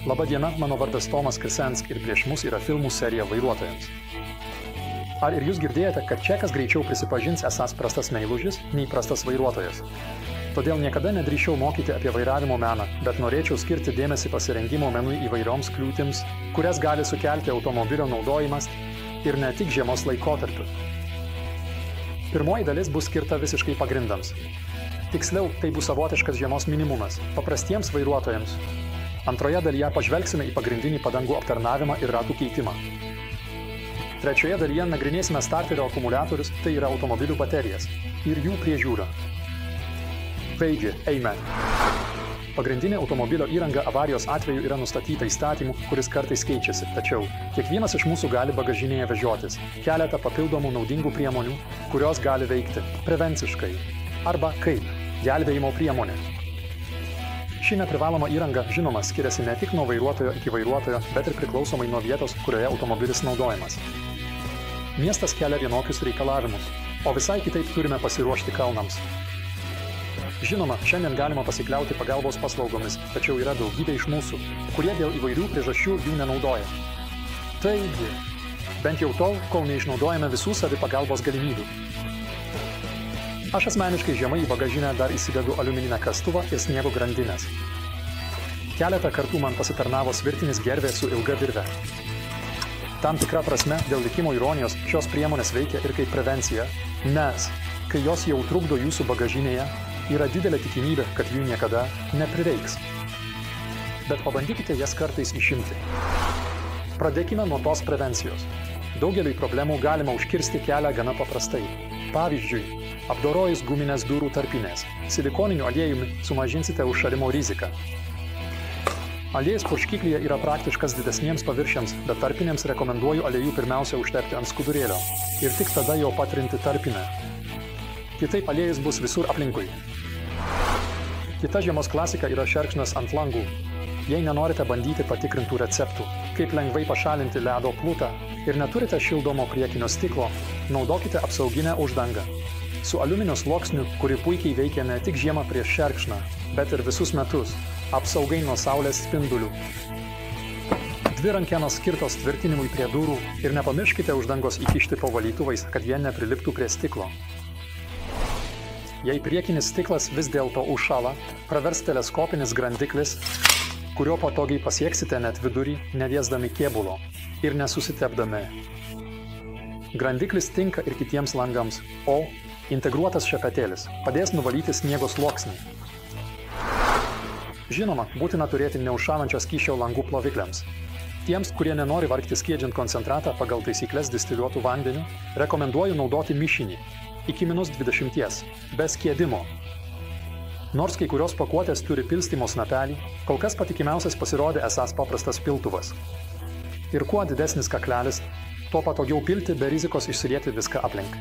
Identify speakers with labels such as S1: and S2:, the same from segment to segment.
S1: Labadiena, mano vardas Tomas Krisensk ir prieš mus yra filmų serija Vairuotojams. Ar ir jūs girdėjote, kad čekas greičiau prisipažins esąs prastas meilužis, nei prastas vairuotojas? Todėl niekada nedrįsčiau mokyti apie vairavimo meną, bet norėčiau skirti dėmesį pasirengimo menui įvairioms kliūtims, kurias gali sukelti automobilio naudojimas ir ne tik žiemos laikotarpiu. Pirmoji dalis bus skirta visiškai pagrindams. Tiksliau, tai bus savotiškas žiemos minimumas, paprastiems vairuotojams. Antroje dalyje pažvelgsime į pagrindinį padangų aptarnavimą ir ratų keitimą. Trečioje dalyje nagrinėsime starterio akumuliatorius, tai yra automobilių baterijas, ir jų priežiūrą. Taigi, eime. Pagrindinė automobilio įranga avarijos atveju yra nustatyta įstatymu, kuris kartais keičiasi, tačiau kiekvienas iš mūsų gali bagažinėje vežiotis keletą papildomų naudingų priemonių, kurios gali veikti prevenciškai arba kaip gelbėjimo priemonė. Ši neprivaloma įranga, žinoma, skiriasi ne tik nuo vairuotojo iki vairuotojo, bet ir priklausomai nuo vietos, kurioje automobilis naudojamas. Miestas kelia vienokius reikalavimus, o visai kitaip turime pasiruošti kalnams. Žinoma, šiandien galima pasikliauti pagalbos paslaugomis, tačiau yra daugybė iš mūsų, kurie dėl įvairių priežasčių jų nenaudoja. Taigi, bent jau tol, kol neišnaudojame visų savipagalbos galimybių. Aš asmeniškai žiemai į bagažinę dar įsidedu aliumininę kastuvą ir sniego grandinės. Keletą kartų man pasitarnavo svirtinis gervė su ilga virve. Tam tikra prasme, dėl likimo ironijos, šios priemonės veikia ir kaip prevencija, nes, kai jos jau trukdo jūsų bagažinėje, yra didelė tikimybė, kad jų niekada neprireiks. Bet pabandykite jas kartais išimti. Pradėkime nuo tos prevencijos. Daugeliui problemų galima užkirsti kelią gana paprastai. Pavyzdžiui, apdorojus guminės durų tarpinės, silikoniniu aliejumi sumažinsite užšalimo riziką. Aliejus purškiklyje yra praktiškas didesniems paviršiams, bet tarpinėms rekomenduoju aliejų pirmiausia užtepti ant skudurėlio ir tik tada jo patrinti tarpinę. Kitaip aliejus bus visur aplinkui. Kita žiemos klasika yra šerkšnas ant langų. Jei nenorite bandyti patikrintų receptų, kaip lengvai pašalinti ledo plutą ir neturite šildomo priekinio stiklo, naudokite apsauginę uždangą. Su aliuminio sluoksniu, kuri puikiai veikia ne tik žiemą prieš šerkšną, bet ir visus metus, apsaugai nuo saulės spindulių. 2 rankenos skirtos tvirtinimui prie durų ir nepamirškite uždangos įkišti po valytuvais, kad jie nepriliptų prie stiklo. Jei priekinis stiklas vis dėlto užšąla, pravers teleskopinis grandiklis, kurio patogiai pasieksite net vidurį, neliesdami kėbulo ir nesusitepdami. Grandiklis tinka ir kitiems langams, o integruotas šepetėlis padės nuvalyti sniego sluoksnį. Žinoma, būtina turėti neužšąlančio skysčio langų plovikliams. Tiems, kurie nenori vargti skiedžiant koncentratą pagal taisykles distiliuotų vandeniu, rekomenduoju naudoti mišinį iki -20, be skiedimo. Nors kai kurios pakuotės turi pilstymo snapelį, kol kas patikimiausias pasirodė esąs paprastas piltuvas. Ir kuo didesnis kaklelis, tuo patogiau pilti be rizikos išsilieti viską aplink.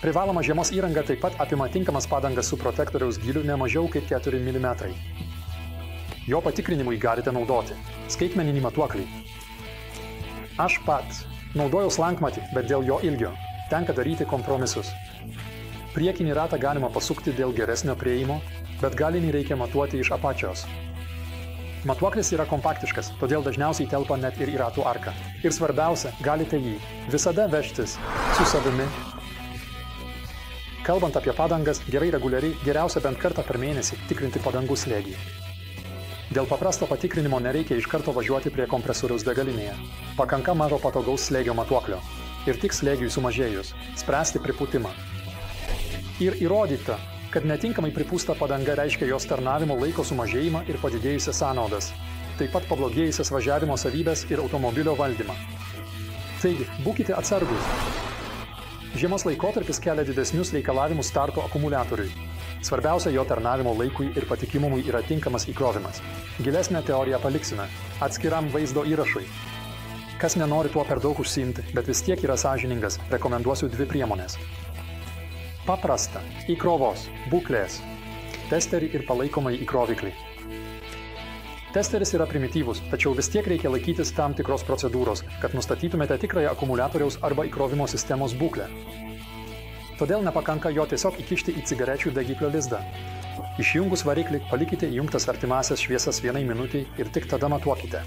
S1: Privaloma žiemos įranga taip pat apima tinkamas padangas su protektoriaus gyliu ne mažiau kaip 4 mm. Jo patikrinimui galite naudoti skaitmeninį matuoklį. Aš pats naudojau slankmatį, bet dėl jo ilgio tenka daryti kompromisus. Priekinį ratą galima pasukti dėl geresnio prieimo, bet galinį reikia matuoti iš apačios. Matuoklis yra kompaktiškas, todėl dažniausiai telpa net ir į ratų arką. Ir svarbiausia, galite jį visada vežtis su savimi. Kalbant apie padangas, gerai reguliariai, geriausia bent kartą per mėnesį tikrinti padangų slėgį. Dėl paprasto patikrinimo nereikia iš karto važiuoti prie kompresoriaus degalinėje. Pakanka mažo patogaus slėgio matuoklio. Ir tik slėgiui sumažėjus, spręsti pripūtimą. Ir įrodyta, kad netinkamai pripūsta padanga reiškia jos tarnavimo laiko sumažėjimą ir padidėjusias sąnaudas, taip pat pablogėjusias važiavimo savybės ir automobilio valdymą. Taigi, būkite atsargūs. Žiemos laikotarpis kelia didesnius reikalavimus starto akumuliatoriui. Svarbiausia jo tarnavimo laikui ir patikimumui yra tinkamas įkrovimas. Gilesnę teoriją paliksime atskiram vaizdo įrašui. Kas nenori tuo per daug užsiimti, bet vis tiek yra sąžiningas, rekomenduosiu 2 priemonės. Paprasta įkrovos būklės testerį ir palaikomąjį įkroviklį. Testeris yra primityvus, tačiau vis tiek reikia laikytis tam tikros procedūros, kad nustatytumėte tikrąją akumuliatoriaus arba įkrovimo sistemos būklę. Todėl nepakanka jo tiesiog įkišti į cigarečių degiklio lizdą. Išjungus variklį, palikite įjungtas artimasias šviesas 1 minutei ir tik tada matuokite.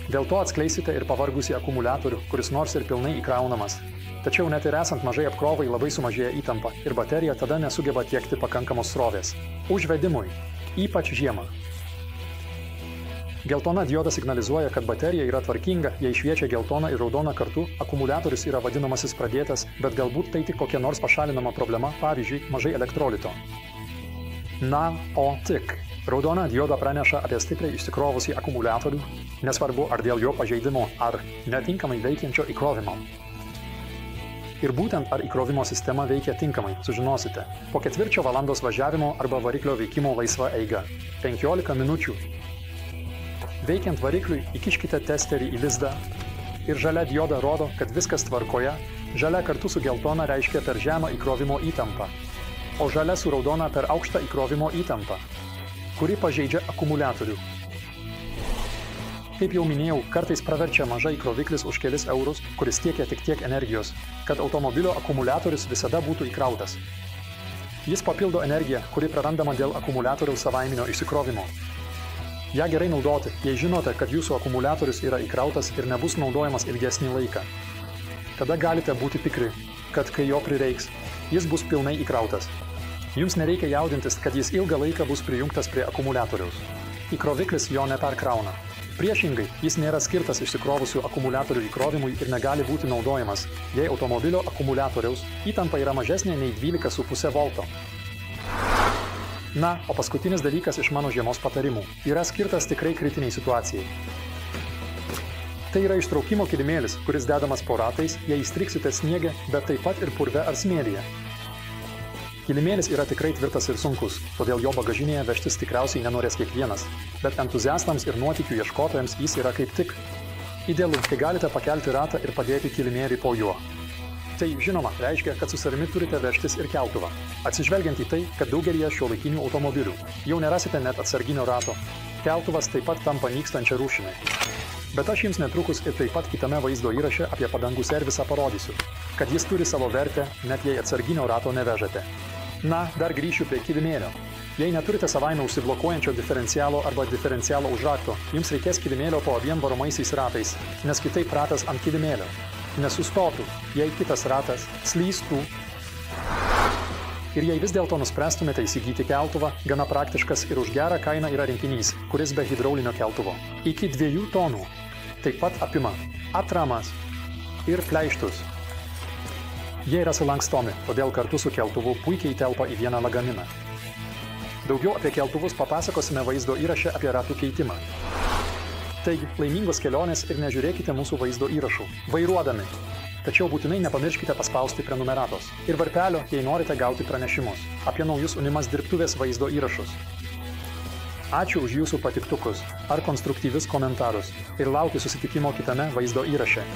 S1: Dėl to atskleisite ir pavargusį akumuliatorių, kuris nors ir pilnai įkraunamas. Tačiau net ir esant mažai apkrovai labai sumažėja įtampa ir baterija tada nesugeba tiekti pakankamos srovės. Užvedimui, ypač žiemą. Geltona dioda signalizuoja, kad baterija yra tvarkinga, jei šviečia geltona ir raudona kartu, akumuliatorius yra vadinamasis pradėtas, bet galbūt tai tik kokia nors pašalinama problema, pavyzdžiui, mažai elektrolito. Na, o tik. Raudona dioda praneša apie stipriai išsikrovusį akumuliatorių, nesvarbu ar dėl jo pažeidimo, ar netinkamai veikiančio įkrovimo. Ir būtent ar įkrovimo sistema veikia tinkamai, sužinosite po 4 valandos važiavimo arba variklio veikimo laisva eiga. 15 minučių. Veikiant varikliui įkiškite testerį į lizdą ir žalia dioda rodo, kad viskas tvarkoje, žalia kartu su geltona reiškia per žemą įkrovimo įtampą, o žalia su raudona per aukštą įkrovimo įtampą, kuri pažeidžia akumuliatorių. Kaip jau minėjau, kartais praverčia maža įkroviklis už kelis eurus, kuris tiekia tik tiek energijos, kad automobilio akumuliatorius visada būtų įkrautas. Jis papildo energiją, kuri prarandama dėl akumuliatoriaus savaiminio išsikrovimo. Ja gerai naudoti, jei žinote, kad jūsų akumuliatorius yra įkrautas ir nebus naudojamas ilgesnį laiką. Tada galite būti tikri, kad kai jo prireiks, jis bus pilnai įkrautas. Jums nereikia jaudintis, kad jis ilgą laiką bus prijungtas prie akumuliatoriaus. Įkroviklis jo neperkrauna. Priešingai, jis nėra skirtas išsikrovusių akumuliatorių įkrovimui ir negali būti naudojamas, jei automobilio akumuliatoriaus įtampa yra mažesnė nei 12,5 volto. Na, o paskutinis dalykas iš mano žiemos patarimų yra skirtas tikrai kritiniai situacijai. Tai yra ištraukimo kilimėlis, kuris dedamas po ratais, jei įstriksite sniege, bet taip pat ir purve ar smėlyje. Kilimėlis yra tikrai tvirtas ir sunkus, todėl jo bagažinėje vežtis tikriausiai nenorės kiekvienas, bet entuziastams ir nuotykių ieškotojams jis yra kaip tik. Idealu, kai galite pakelti ratą ir padėti kilimėlį po juo. Tai, žinoma, reiškia, kad su savimi turite vežtis ir keltuvą. Atsižvelgiant į tai, kad daugelyje šiuolaikinių automobilių jau nerasite net atsarginio rato, keltuvas taip pat tampa nykstančia rūšimi. Bet aš jums netrukus ir taip pat kitame vaizdo įraše apie padangų servisą parodysiu, kad jis turi savo vertę, net jei atsarginio rato nevežate. Na, dar grįšiu prie kilimėlio. Jei neturite savaime užsiblokuojančio diferencialo arba diferencialo už rakto, jums reikės kilimėlio po abiem varomaisiais ratais, nes kitaip ratas ant kilimėlio nesustotų, jei kitas ratas slystų. Ir jei vis dėlto nuspręstumėte įsigyti keltuvą, gana praktiškas ir už gerą kainą yra rinkinys, kuris be hidraulinio keltuvo iki 2 tonų taip pat apima atramas ir pleištus. Jie yra sulankstomi, todėl kartu su keltuvu puikiai telpa į vieną lagaminą. Daugiau apie keltuvus papasakosime vaizdo įraše apie ratų keitimą. Taigi, laimingos kelionės ir nežiūrėkite mūsų vaizdo įrašų, vairuodami. Tačiau būtinai nepamirškite paspausti prenumeratos ir varpelio, jei norite gauti pranešimus apie naujus Unimas dirbtuvės vaizdo įrašus. Ačiū už jūsų patiktukus ar konstruktyvius komentarus ir laukiu susitikimo kitame vaizdo įraše.